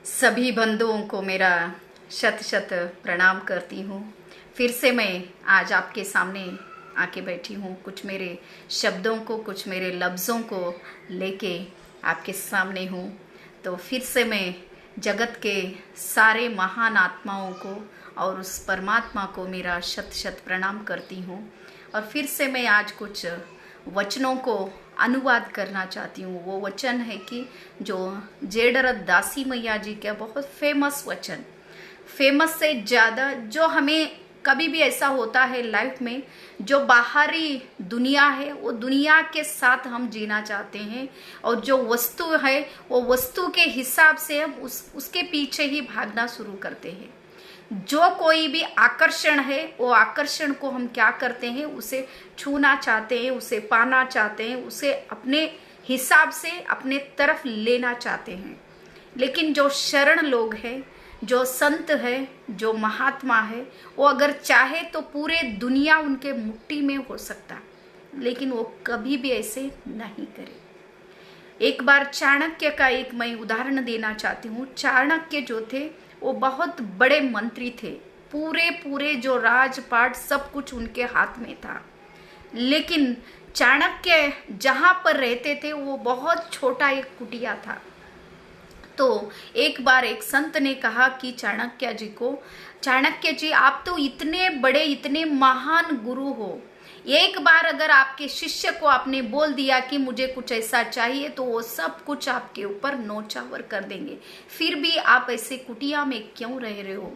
सभी बंधुओं को मेरा शत शत प्रणाम करती हूँ। फिर से मैं आज आपके सामने आके बैठी हूँ। कुछ मेरे शब्दों को, कुछ मेरे लफ्ज़ों को लेके आपके सामने हूँ। तो फिर से मैं जगत के सारे महान आत्माओं को और उस परमात्मा को मेरा शत शत प्रणाम करती हूँ। और फिर से मैं आज कुछ वचनों को अनुवाद करना चाहती हूँ। वो वचन है कि जो जेडर दासी मैया जी का बहुत फेमस वचन, फेमस से ज़्यादा जो हमें कभी भी ऐसा होता है लाइफ में, जो बाहरी दुनिया है वो दुनिया के साथ हम जीना चाहते हैं, और जो वस्तु है वो वस्तु के हिसाब से हम उसके पीछे ही भागना शुरू करते हैं। जो कोई भी आकर्षण है वो आकर्षण को हम क्या करते हैं, उसे छूना चाहते हैं, उसे पाना चाहते हैं, उसे अपने हिसाब से अपने तरफ लेना चाहते हैं। लेकिन जो शरण लोग हैं, जो संत है, जो महात्मा है, वो अगर चाहे तो पूरे दुनिया उनके मुट्ठी में हो सकता, लेकिन वो कभी भी ऐसे नहीं करे। एक बार चाणक्य का एक मैं उदाहरण देना चाहती हूँ। चाणक्य जो थे वो बहुत बड़े मंत्री थे, पूरे जो राजपाट सब कुछ उनके हाथ में था। लेकिन चाणक्य जहाँ पर रहते थे वो बहुत छोटा एक कुटिया था। तो एक बार एक संत ने कहा कि चाणक्य जी को, चाणक्य जी आप तो इतने बड़े, इतने महान गुरु हो, एक बार अगर आपके शिष्य को आपने बोल दिया कि मुझे कुछ ऐसा चाहिए तो वो सब कुछ आपके ऊपर नौछावर कर देंगे, फिर भी आप ऐसे कुटिया में क्यों रह रहे हो?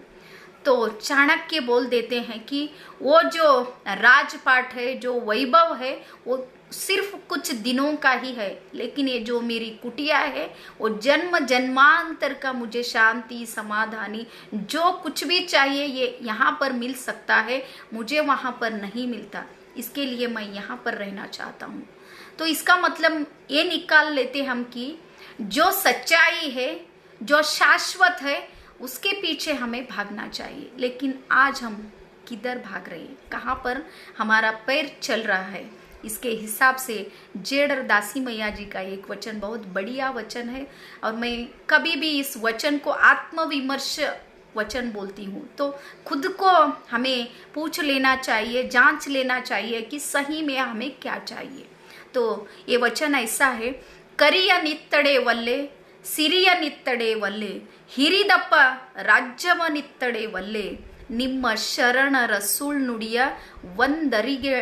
तो चाणक्य बोल देते हैं कि वो जो राजपाट है, जो वैभव है, वो सिर्फ कुछ दिनों का ही है, लेकिन ये जो मेरी कुटिया है वो जन्म जन्मांतर का मुझे शांति, समाधानी, जो कुछ भी चाहिए ये यहाँ पर मिल सकता है, मुझे वहाँ पर नहीं मिलता, इसके लिए मैं यहाँ पर रहना चाहता हूँ। तो इसका मतलब ये निकाल लेते हम कि जो सच्चाई है, जो शाश्वत है, उसके पीछे हमें भागना चाहिए। लेकिन आज हम किधर भाग रहे हैं, कहाँ पर हमारा पैर चल रहा है, इसके हिसाब से जेडर दासी मैया जी का एक वचन बहुत बढ़िया वचन है। और मैं कभी भी इस वचन को आत्मविमर्श वचन बोलती हूँ। तो खुद को हमें पूछ लेना चाहिए, जांच लेना चाहिए कि सही में हमें क्या चाहिए। तो ये वचन ऐसा है, करिय नित्तड़े वल्ले, सिरिय नित्तड़े वल्ले, ಹಿರಿದಪ್ಪ ರಾಜ್ಯವ ನಿತ್ತಡೆ ವಲ್ಲೆ, ನಿಮ್ಮ ಶರಣರ ಸುಳ್ನುಡಿಯ ಒಂದರಗಳಿಗೆ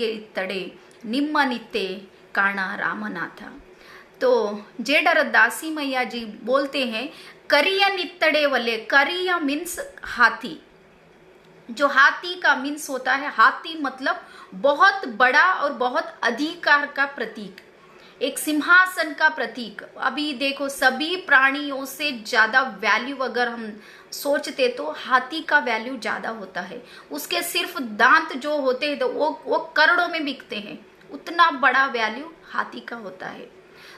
ಇತ್ತಡೆ, ನಿಮ್ಮ ನಿತ್ಯ ಕಾಣ रामनाथ। तो जेडर दासी मैया जी बोलते हैं करिया नित्तड़े वल्ले, करिया मीन्स हाथी। जो हाथी का मीन्स होता है, हाथी मतलब बहुत बड़ा और बहुत अधिकार का प्रतीक, एक सिंहासन का प्रतीक। अभी देखो सभी प्राणियों से ज्यादा वैल्यू अगर हम सोचते तो हाथी का वैल्यू ज्यादा होता है। उसके सिर्फ दांत जो होते हैं तो वो करोड़ों में बिकते हैं, उतना बड़ा वैल्यू हाथी का होता है।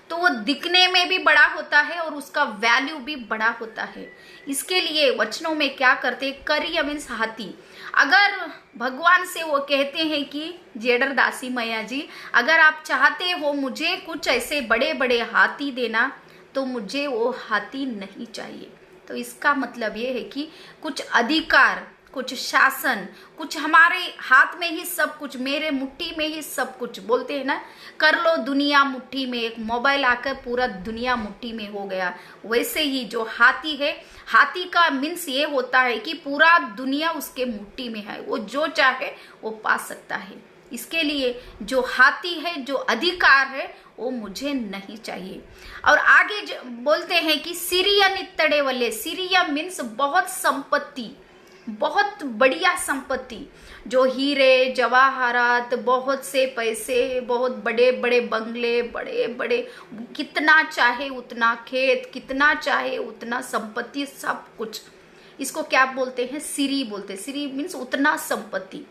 तो वो दिखने में भी बड़ा होता है और उसका वैल्यू भी बड़ा होता है। इसके लिए वचनों में क्या करते, करिया मीन्स हाथी। अगर भगवान से वो कहते हैं कि जेडर दासी मैया जी, अगर आप चाहते हो मुझे कुछ ऐसे बड़े बड़े हाथी देना, तो मुझे वो हाथी नहीं चाहिए। तो इसका मतलब ये है कि कुछ अधिकार, कुछ शासन, कुछ हमारे हाथ में ही सब कुछ, मेरे मुट्ठी में ही सब कुछ। बोलते हैं ना, कर लो दुनिया मुट्ठी में, एक मोबाइल आकर पूरा दुनिया मुट्ठी में हो गया। वैसे ही जो हाथी है, हाथी का मीन्स ये होता है कि पूरा दुनिया उसके मुट्ठी में है, वो जो चाहे वो पा सकता है। इसके लिए जो हाथी है, जो अधिकार है, वो मुझे नहीं चाहिए। और आगे बोलते हैं कि सिरिया नित्तड़े वल्ले, सिरिया मीन्स बहुत संपत्ति, बहुत बढ़िया संपत्ति, जो हीरे जवाहरात, बहुत से पैसे, बहुत बड़े बड़े बंगले, बड़े बड़े, कितना चाहे उतना खेत, कितना चाहे उतना संपत्ति, सब कुछ। इसको क्या बोलते हैं, सिरी बोलते हैं। सिरी मीन्स उतना संपत्ति।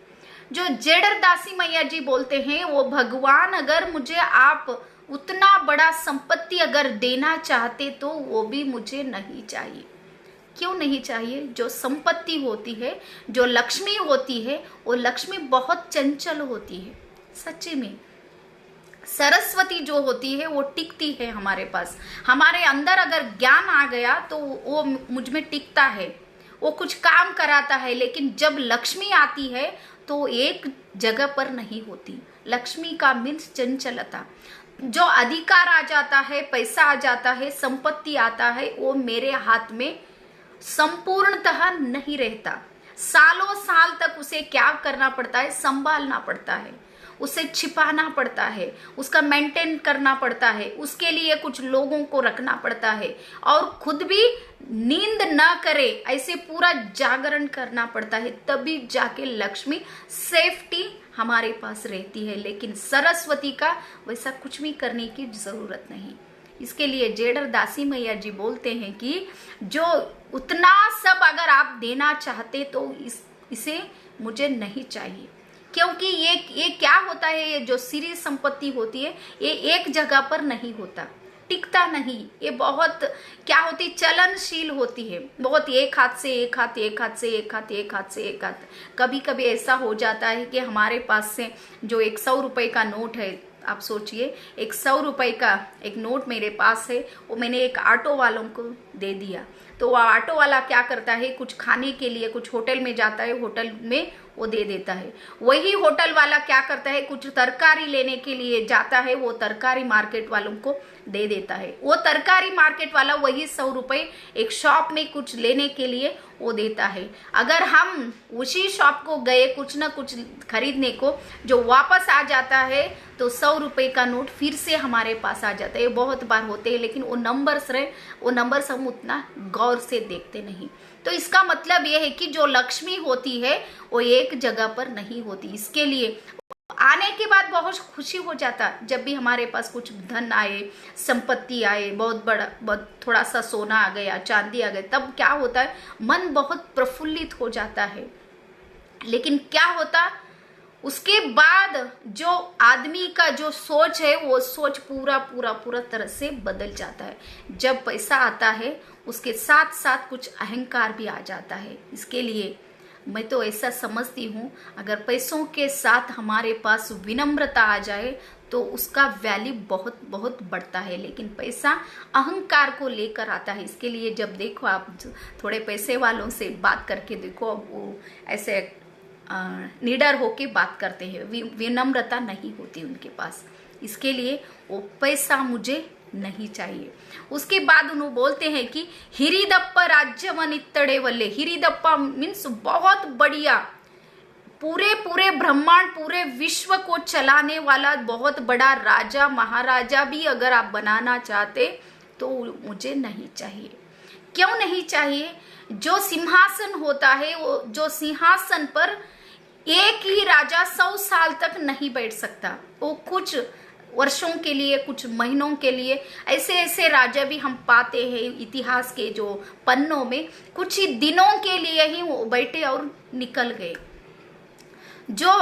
जो जेडर दासी मैया जी बोलते हैं, वो भगवान अगर मुझे आप उतना बड़ा संपत्ति अगर देना चाहते तो वो भी मुझे नहीं चाहिए। क्यों नहीं चाहिए? जो संपत्ति होती है, जो लक्ष्मी होती है, वो लक्ष्मी बहुत चंचल होती है। सच्ची में सरस्वती जो होती है वो टिकती है हमारे पास। हमारे अंदर अगर ज्ञान आ गया तो वो मुझ में टिकता है, वो कुछ काम कराता है। लेकिन जब लक्ष्मी आती है तो एक जगह पर नहीं होती। लक्ष्मी का मीन्स चंचलता। जो अधिकार आ जाता है, पैसा आ जाता है, संपत्ति आता है, वो मेरे हाथ में संपूर्णतः नहीं रहता। सालों साल तक उसे क्या करना पड़ता है, संभालना पड़ता है, उसे छिपाना पड़ता है, उसका मेंटेन करना पड़ता है, उसके लिए कुछ लोगों को रखना पड़ता है और खुद भी नींद ना करे ऐसे पूरा जागरण करना पड़ता है, तभी जाके लक्ष्मी सेफ्टी हमारे पास रहती है। लेकिन सरस्वती का वैसा कुछ भी करने की जरूरत नहीं। इसके लिए जेडर दासी मैया जी बोलते हैं कि जो उतना सब अगर आप देना चाहते तो इसे मुझे नहीं चाहिए। क्योंकि ये क्या होता है, ये जो सिरी संपत्ति होती है ये एक जगह पर नहीं होता, टिकता नहीं। ये बहुत क्या होती, चलनशील होती है। बहुत एक हाथ से एक हाथ, एक हाथ से एक हाथ, एक हाथ से एक हाथ। कभी कभी ऐसा हो जाता है कि हमारे पास से जो 100 रुपए का नोट है, आप सोचिए 100 रुपए का एक नोट मेरे पास है, वो मैंने एक ऑटो वालों को दे दिया। तो वह ऑटो वाला क्या करता है, कुछ खाने के लिए कुछ होटल में जाता है, होटल में वो दे देता है। वही होटल वाला क्या करता है, कुछ तरकारी लेने के लिए जाता है, वो तरकारी मार्केट वालों को दे देता है। वो तरकारी मार्केट वाला वही 100 रुपए एक शॉप में कुछ लेने के लिए वो देता है। अगर हम उसी शॉप को गए कुछ ना कुछ खरीदने को, जो वापस आ जाता है तो 100 रुपए का नोट फिर से हमारे पास आ जाता है। बहुत बार होते हैं, लेकिन वो नंबर्स हम उतना गौर से देखते नहीं। तो इसका मतलब यह है कि जो लक्ष्मी होती है वो एक जगह पर नहीं होती। इसके लिए आने के बाद बहुत खुशी हो जाता, जब भी हमारे पास कुछ धन आए, संपत्ति आए, बहुत थोड़ा सा सोना आ गया, चांदी आ गई, तब क्या होता है, मन बहुत प्रफुल्लित हो जाता है। लेकिन क्या होता, उसके बाद जो आदमी का जो सोच है वो सोच पूरा तरह से बदल जाता है। जब पैसा आता है उसके साथ साथ कुछ अहंकार भी आ जाता है। इसके लिए मैं तो ऐसा समझती हूँ, अगर पैसों के साथ हमारे पास विनम्रता आ जाए तो उसका वैल्यू बहुत बहुत बढ़ता है। लेकिन पैसा अहंकार को लेकर आता है। इसके लिए जब देखो, आप थोड़े पैसे वालों से बात करके देखो, वो ऐसे निडर होके बात करते हैं, विनम्रता नहीं होती उनके पास। इसके लिए वो पैसा मुझे नहीं चाहिए। उसके बाद उन्होंने बोलते हैं कि हिरिदप्पा राज्यवनित्तड़े वल्ले। हिरिदप्पा मीन्स बहुत बढ़िया, पूरे ब्रह्मांड, पूरे विश्व को चलाने वाला बहुत बड़ा राजा महाराजा भी अगर आप बनाना चाहते तो मुझे नहीं चाहिए। क्यों नहीं चाहिए? जो सिंहासन होता है, वो जो सिंहासन पर एक ही राजा 100 साल तक नहीं बैठ सकता। वो कुछ वर्षों के लिए, कुछ महीनों के लिए, ऐसे राजा भी हम पाते हैं इतिहास के जो पन्नों में, कुछ ही दिनों के लिए ही वो बैठे और निकल गए। जो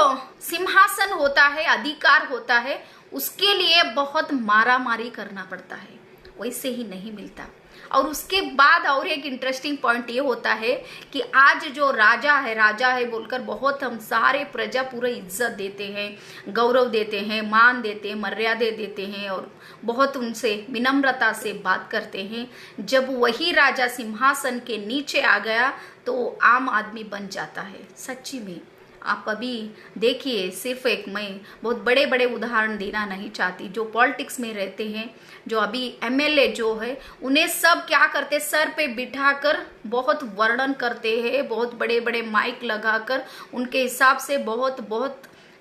सिंहासन होता है, अधिकार होता है, उसके लिए बहुत मारामारी करना पड़ता है, वैसे ही नहीं मिलता। और उसके बाद और एक इंटरेस्टिंग पॉइंट ये होता है कि आज जो राजा है बोलकर बहुत हम सारे प्रजा पूरा इज्जत देते हैं, गौरव देते हैं, मान देते हैं, मर्यादा देते हैं और बहुत उनसे विनम्रता से बात करते हैं। जब वही राजा सिंहासन के नीचे आ गया तो आम आदमी बन जाता है। सच्ची में आप अभी देखिए, सिर्फ एक, मैं बहुत बड़े बड़े उदाहरण देना नहीं चाहती, जो पॉलिटिक्स में रहते हैं, जो अभी एमएलए जो है, उन्हें सब क्या करते, सर पे बिठाकर बहुत वर्णन करते हैं, बहुत बड़े बड़े माइक लगाकर उनके हिसाब से बहुत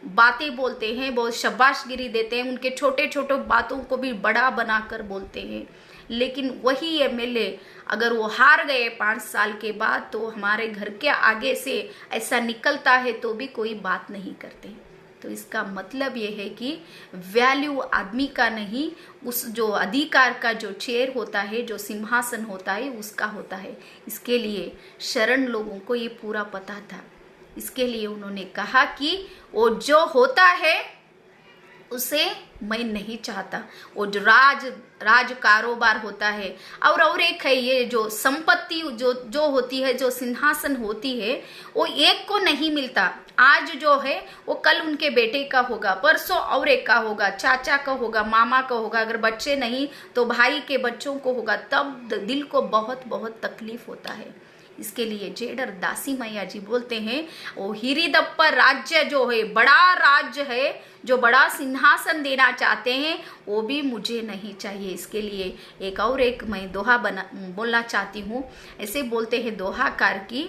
बातें बोलते हैं, बहुत शाबाशगिरी देते हैं, उनके छोटे छोटे बातों को भी बड़ा बनाकर बोलते हैं। लेकिन वही एमएलए अगर वो हार गए 5 साल के बाद तो हमारे घर के आगे से ऐसा निकलता है तो भी कोई बात नहीं करते। तो इसका मतलब ये है कि वैल्यू आदमी का नहीं, उस जो अधिकार का जो चेयर होता है, जो सिंहासन होता है, उसका होता है। इसके लिए शरण लोगों को ये पूरा पता था। इसके लिए उन्होंने कहा कि वो जो होता है उसे मैं नहीं चाहता। वो जो राज कारोबार होता है, और एक है ये जो संपत्ति जो होती है, जो सिंहासन होती है, वो एक को नहीं मिलता। आज जो है वो कल उनके बेटे का होगा, परसों और एक का होगा, चाचा का होगा, मामा का होगा, अगर बच्चे नहीं तो भाई के बच्चों को होगा। तब दिल को बहुत बहुत तकलीफ होता है। इसके लिए जेडर दासी मैया जी बोलते हैं वो हिरिदप्पा राज्य जो है, बड़ा राज्य है, जो बड़ा सिंहासन देना चाहते हैं, वो भी मुझे नहीं चाहिए। इसके लिए एक मैं दोहा बोलना चाहती हूँ। ऐसे बोलते हैं दोहाकार की,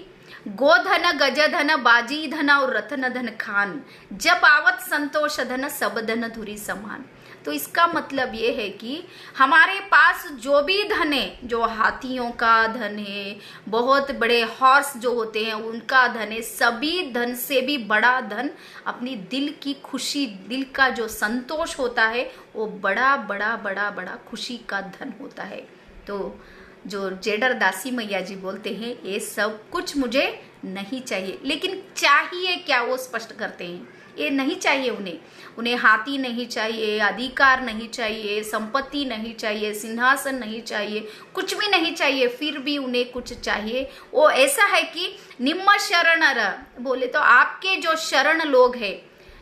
गोधन गजधन बाजी धन और रतन धन खान, जब आवत संतोष धन सब धन धुरी समान। तो इसका मतलब ये है कि हमारे पास जो भी धन है, जो हाथियों का धन है, बहुत बड़े हॉर्स जो होते हैं उनका धन है, सभी धन से भी बड़ा धन अपनी दिल की खुशी, दिल का जो संतोष होता है, वो बड़ा बड़ा बड़ा बड़ा खुशी का धन होता है। तो जो जेडर दासी मैया जी बोलते हैं ये सब कुछ मुझे नहीं चाहिए, लेकिन चाहिए क्या वो स्पष्ट करते हैं। ये नहीं चाहिए उन्हें हाथी नहीं चाहिए, अधिकार नहीं चाहिए, संपत्ति नहीं चाहिए, सिंहासन नहीं चाहिए, कुछ भी नहीं चाहिए, फिर भी उन्हें कुछ चाहिए। वो ऐसा है कि निम्न शरणर बोले तो आपके जो शरण लोग हैं,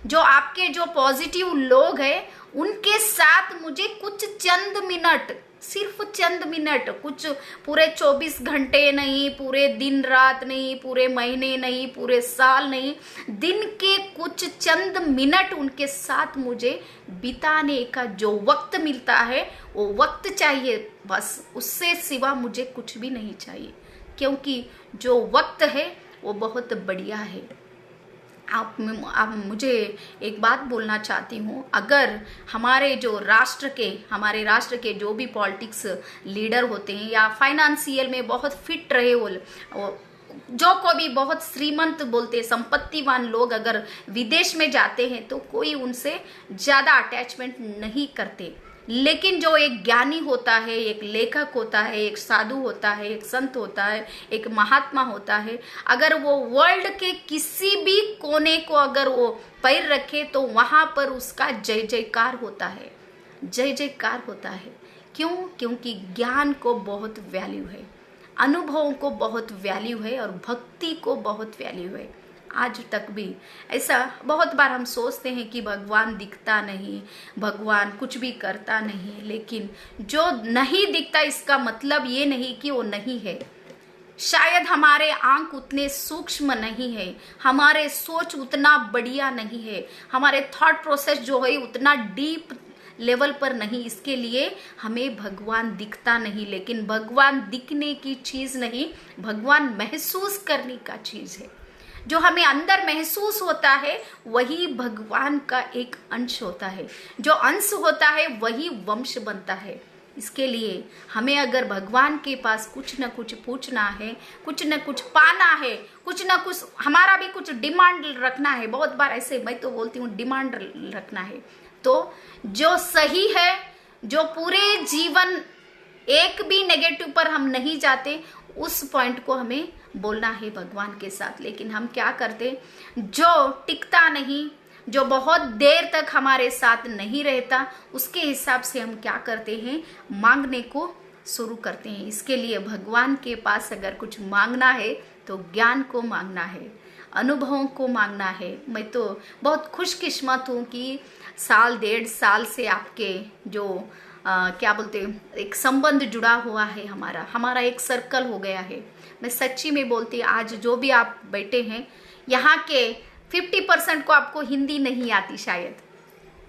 जो आपके जो पॉजिटिव लोग हैं, उनके साथ मुझे कुछ चंद मिनट, सिर्फ चंद मिनट, कुछ पूरे 24 घंटे नहीं, पूरे दिन रात नहीं, पूरे महीने नहीं, पूरे साल नहीं, दिन के कुछ चंद मिनट उनके साथ मुझे बिताने का जो वक्त मिलता है, वो वक्त चाहिए बस। उससे सिवा मुझे कुछ भी नहीं चाहिए, क्योंकि जो वक्त है वो बहुत बढ़िया है। आप मुझे एक बात बोलना चाहती हूँ, अगर हमारे राष्ट्र के जो भी पॉलिटिक्स लीडर होते हैं या फाइनेंशियल में बहुत फिट रहे, वो जो को भी बहुत श्रीमंत बोलते संपत्तिवान लोग अगर विदेश में जाते हैं तो कोई उनसे ज़्यादा अटैचमेंट नहीं करते। लेकिन जो एक ज्ञानी होता है, एक लेखक होता है, एक साधु होता है, एक संत होता है, एक महात्मा होता है, अगर वो वर्ल्ड के किसी भी कोने को अगर वो पैर रखे तो वहाँ पर उसका जय जयकार होता है, जय जयकार होता है। क्यों? क्योंकि ज्ञान को बहुत वैल्यू है, अनुभवों को बहुत वैल्यू है, और भक्ति को बहुत वैल्यू है। आज तक भी ऐसा बहुत बार हम सोचते हैं कि भगवान दिखता नहीं, भगवान कुछ भी करता नहीं, लेकिन जो नहीं दिखता इसका मतलब ये नहीं कि वो नहीं है। शायद हमारे आंख उतने सूक्ष्म नहीं है, हमारे सोच उतना बढ़िया नहीं है, हमारे थॉट प्रोसेस जो है उतना डीप लेवल पर नहीं, इसके लिए हमें भगवान दिखता नहीं। लेकिन भगवान दिखने की चीज नहीं, भगवान महसूस करने का चीज है। जो हमें अंदर महसूस होता है वही भगवान का एक अंश होता है, जो अंश होता है वही वंश बनता है। इसके लिए हमें अगर भगवान के पास कुछ न कुछ पूछना है, कुछ न कुछ पाना है, कुछ न कुछ हमारा भी कुछ डिमांड रखना है, बहुत बार ऐसे मैं तो बोलती हूँ डिमांड रखना है, तो जो सही है, जो पूरे जीवन एक भी नेगेटिव पर हम नहीं जाते, उस पॉइंट को हमें बोलना है भगवान के साथ। लेकिन हम क्या करते, जो टिकता नहीं, जो बहुत देर तक हमारे साथ नहीं रहता, उसके हिसाब से हम क्या करते हैं, मांगने को शुरू करते हैं। इसके लिए भगवान के पास अगर कुछ मांगना है तो ज्ञान को मांगना है, अनुभवों को मांगना है। मैं तो बहुत खुशकिस्मत हूँ कि साल 1.5 साल से आपके जो क्या बोलते एक संबंध जुड़ा हुआ है, हमारा एक सर्कल हो गया है। मैं सच्ची में बोलती, आज जो भी आप बैठे हैं यहाँ के 50% को आपको हिंदी नहीं आती, शायद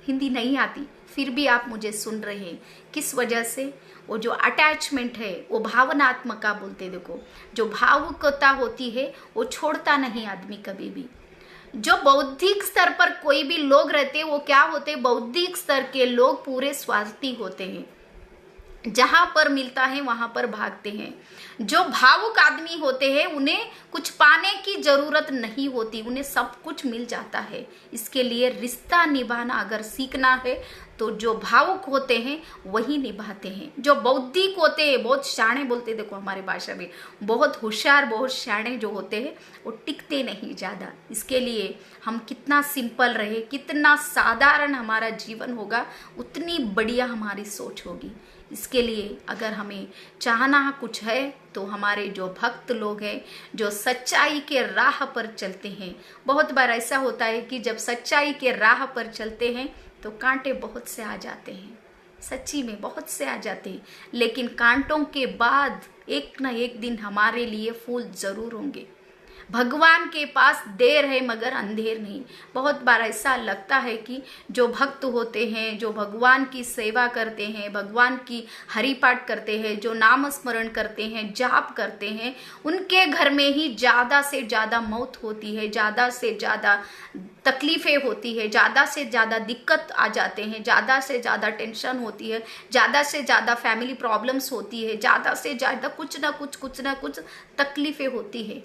हिंदी नहीं आती, फिर भी आप मुझे सुन रहे हैं। किस वजह से? वो जो अटैचमेंट है, वो भावनात्मक बोलते, देखो जो भावुकता होती है वो छोड़ता नहीं आदमी कभी भी। जो बौद्धिक स्तर पर कोई भी लोग रहते हैं वो क्या होते हैं, बौद्धिक स्तर के लोग पूरे स्वार्थी होते हैं। जहां पर मिलता है वहां पर भागते हैं। जो भावुक आदमी होते हैं उन्हें कुछ पाने की जरूरत नहीं होती, उन्हें सब कुछ मिल जाता है। इसके लिए रिश्ता निभाना अगर सीखना है तो जो भावुक होते हैं वही निभाते हैं। जो बौद्धिक होते हैं, बहुत शाणे बोलते हैं, देखो हमारी भाषा में बहुत होशियार, बहुत शाणे जो होते हैं वो टिकते नहीं ज्यादा। इसके लिए हम कितना सिंपल रहे, कितना साधारण हमारा जीवन होगा, उतनी बढ़िया हमारी सोच होगी। इसके लिए अगर हमें चाहना कुछ है तो हमारे जो भक्त लोग हैं, जो सच्चाई के राह पर चलते हैं, बहुत बार ऐसा होता है कि जब सच्चाई के राह पर चलते हैं तो कांटे बहुत से आ जाते हैं, सच्ची में बहुत से आ जाते हैं, लेकिन कांटों के बाद एक ना एक दिन हमारे लिए फूल जरूर होंगे। भगवान के पास देर है मगर अंधेर नहीं। बहुत बार ऐसा लगता है कि जो भक्त होते हैं, जो भगवान की सेवा करते हैं, भगवान की हरि पाठ करते हैं, जो नाम स्मरण करते हैं, जाप करते हैं, उनके घर में ही ज्यादा से ज्यादा मौत होती है, ज्यादा से ज्यादा तकलीफें होती है, ज्यादा से ज्यादा दिक्कत आ जाते हैं, ज्यादा से ज्यादा टेंशन होती है, ज्यादा से ज्यादा फैमिली प्रॉब्लम्स होती है, ज्यादा से ज्यादा कुछ ना कुछ तकलीफें होती है।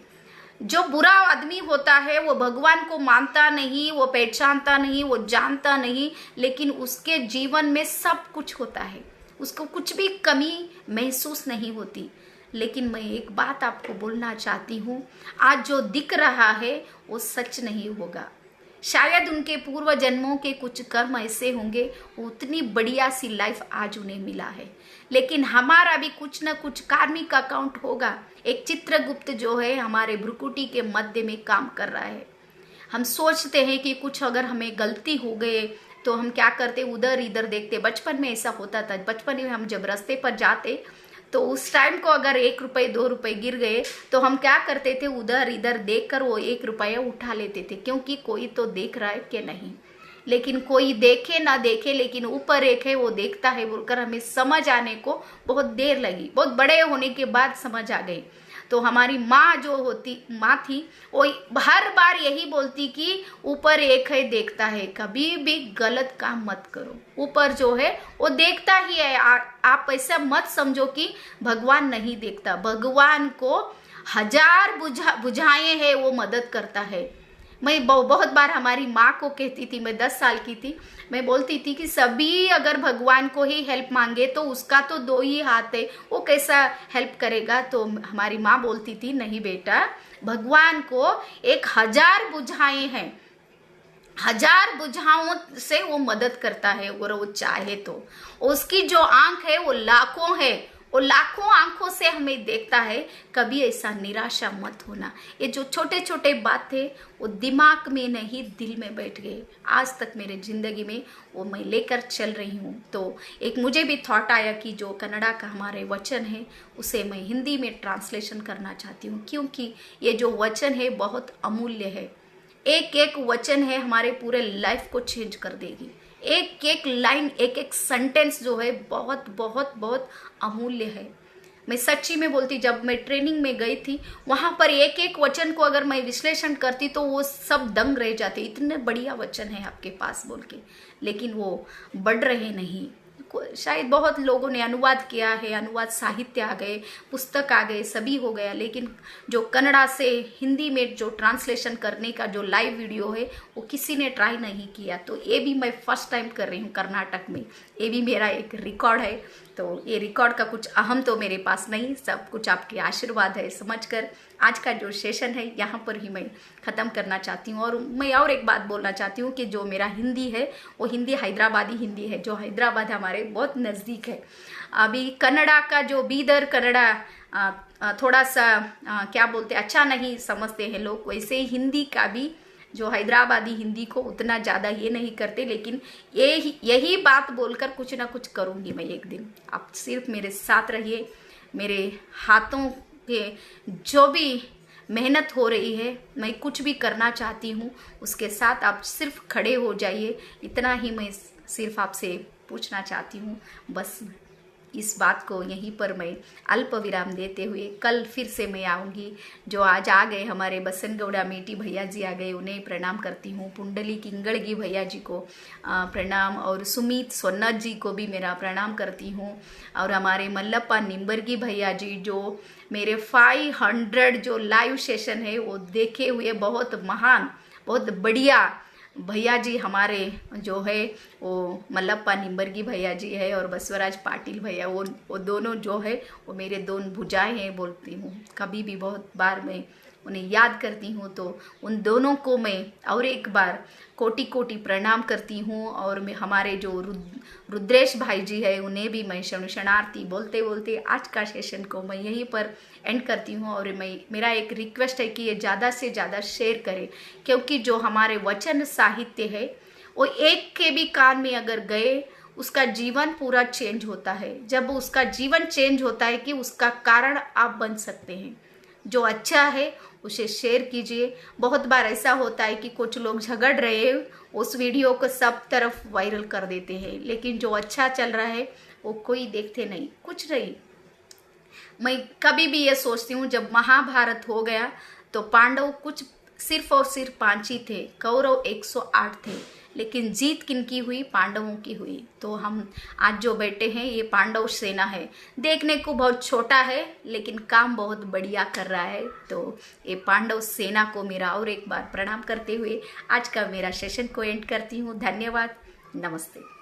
जो बुरा आदमी होता है वो भगवान को मानता नहीं, वो पहचानता नहीं, वो जानता नहीं, लेकिन उसके जीवन में सब कुछ होता है, उसको कुछ भी कमी महसूस नहीं होती। लेकिन मैं एक बात आपको बोलना चाहती हूँ, आज जो दिख रहा है वो सच नहीं होगा। शायद उनके पूर्व जन्मों के कुछ कर्म ऐसे होंगे, उतनी बढ़िया सी लाइफ आज उन्हें मिला है, लेकिन हमारा भी कुछ ना कुछ कार्मिक अकाउंट होगा। एक चित्रगुप्त जो है हमारे भ्रुकुटी के मध्य में काम कर रहा है। हम सोचते हैं कि कुछ अगर हमें गलती हो गए तो हम क्या करते, उधर इधर देखते। बचपन में ऐसा होता था, बचपन में हम जब रास्ते पर जाते तो उस टाइम को अगर 1 रुपए 2 रुपए गिर गए तो हम क्या करते थे, उधर इधर देखकर वो 1 रुपया उठा लेते थे, क्योंकि कोई तो देख रहा है कि नहीं। लेकिन कोई देखे ना देखे, लेकिन ऊपर एक है वो देखता है बोलकर हमें समझ आने को बहुत देर लगी। बहुत बड़े होने के बाद समझ आ गई। तो हमारी माँ जो माँ थी वो हर बार यही बोलती कि ऊपर एक है देखता है, कभी भी गलत काम मत करो, ऊपर जो है वो देखता ही है। आप ऐसा मत समझो कि भगवान नहीं देखता, भगवान को हजार बुझाएं हैं वो मदद करता है। मैं बहुत बार हमारी माँ को कहती थी, मैं 10 साल की थी, मैं बोलती थी कि सभी अगर भगवान को ही हेल्प मांगे तो उसका तो 2 ही हाथ है, वो कैसा हेल्प करेगा। तो हमारी माँ बोलती थी, नहीं बेटा, भगवान को 1000 बुझाएं हैं, 1000 बुझाओं से वो मदद करता है अगर वो चाहे तो। उसकी जो आंख है वो लाखों है, वो लाखों आंखों से हमें देखता है। कभी ऐसा निराशा मत होना। ये जो छोटे छोटे बात थे वो दिमाग में नहीं दिल में बैठ गए, आज तक मेरे जिंदगी में वो मैं लेकर चल रही हूँ। तो एक मुझे भी थॉट आया कि जो कन्नड़ा का हमारे वचन है उसे मैं हिंदी में ट्रांसलेशन करना चाहती हूँ, क्योंकि ये जो वचन है बहुत अमूल्य है। एक एक वचन है हमारे पूरे लाइफ को चेंज कर देगी। एक एक लाइन, एक एक सेंटेंस जो है बहुत बहुत बहुत अमूल्य है। मैं सच्ची में बोलती, जब मैं ट्रेनिंग में गई थी वहां पर एक एक वचन को अगर मैं विश्लेषण करती तो वो सब दंग रह जाते, इतने बढ़िया वचन है आपके पास बोल के, लेकिन वो बढ़ रहे नहीं। शायद बहुत लोगों ने अनुवाद किया है, अनुवाद साहित्य आ गए, पुस्तक आ गए, सभी हो गया, लेकिन जो कन्नड़ा से हिंदी में जो ट्रांसलेशन करने का जो लाइव वीडियो है वो किसी ने ट्राई नहीं किया। तो ये भी मैं फर्स्ट टाइम कर रही हूँ कर्नाटक में, ये भी मेरा एक रिकॉर्ड है। तो ये रिकॉर्ड का कुछ अहम तो मेरे पास नहीं, सब कुछ आपके आशीर्वाद है समझकर आज का जो सेशन है यहाँ पर ही मैं ख़त्म करना चाहती हूँ। और मैं और एक बात बोलना चाहती हूँ कि जो मेरा हिंदी है वो हिंदी हैदराबादी हिंदी है, जो हैदराबाद हमारे बहुत नज़दीक है। अभी कन्नड़ा का जो बीदर कन्नड़ा थोड़ा सा क्या बोलते अच्छा नहीं समझते हैं लोग, वैसे ही हिंदी का भी जो हैदराबादी हिंदी को उतना ज़्यादा ये नहीं करते, लेकिन यही बात बोलकर कुछ ना कुछ करूँगी मैं एक दिन। आप सिर्फ मेरे साथ रहिए, मेरे हाथों के जो भी मेहनत हो रही है, मैं कुछ भी करना चाहती हूँ उसके साथ आप सिर्फ खड़े हो जाइए, इतना ही मैं सिर्फ आपसे पूछना चाहती हूँ बस। इस बात को यहीं पर मैं अल्प विराम देते हुए कल फिर से मैं आऊँगी। जो आज आ गए हमारे बसनगौड़ा मेटी भैया जी आ गए, उन्हें प्रणाम करती हूँ। पुंडली किंगड़गी भैया जी को प्रणाम, और सुमित सोन्नत जी को भी मेरा प्रणाम करती हूँ। और हमारे मल्लप्पा निम्बरगी भैया जी जो मेरे 500 जो लाइव सेशन है वो देखे हुए बहुत महान, बहुत बढ़िया भैया जी हमारे जो है वो मल्लप्पा निम्बरगी भैया जी है और बसवराज पाटिल भैया, वो दोनों जो है वो मेरे दोनों भुजाएं हैं बोलती हूँ। कभी भी बहुत बार मैं उन्हें याद करती हूँ तो उन दोनों को मैं और एक बार कोटि कोटि प्रणाम करती हूँ। और मैं हमारे जो रुद्रेश भाई जी है उन्हें भी मैं शरणार्थी बोलते बोलते आज का सेशन को मैं यहीं पर एंड करती हूँ। और मेरा एक रिक्वेस्ट है कि ये ज़्यादा से ज़्यादा शेयर करें, क्योंकि जो हमारे वचन साहित्य है वो एक के भी कान में अगर गए उसका जीवन पूरा चेंज होता है। जब उसका जीवन चेंज होता है कि उसका कारण आप बन सकते हैं। जो अच्छा है उसे शेयर कीजिए। बहुत बार ऐसा होता है कि कुछ लोग झगड़ रहे हैं, उस वीडियो को सब तरफ वायरल कर देते हैं, लेकिन जो अच्छा चल रहा है वो कोई देखते नहीं, कुछ नहीं। मैं कभी भी ये सोचती हूँ, जब महाभारत हो गया तो पांडव कुछ सिर्फ और सिर्फ 5 ही थे, कौरव 108 थे, लेकिन जीत किनकी हुई? पांडवों की हुई। तो हम आज जो बैठे हैं ये पांडव सेना है, देखने को बहुत छोटा है लेकिन काम बहुत बढ़िया कर रहा है। तो ये पांडव सेना को मेरा और एक बार प्रणाम करते हुए आज का मेरा सेशन को एंड करती हूँ। धन्यवाद, नमस्ते।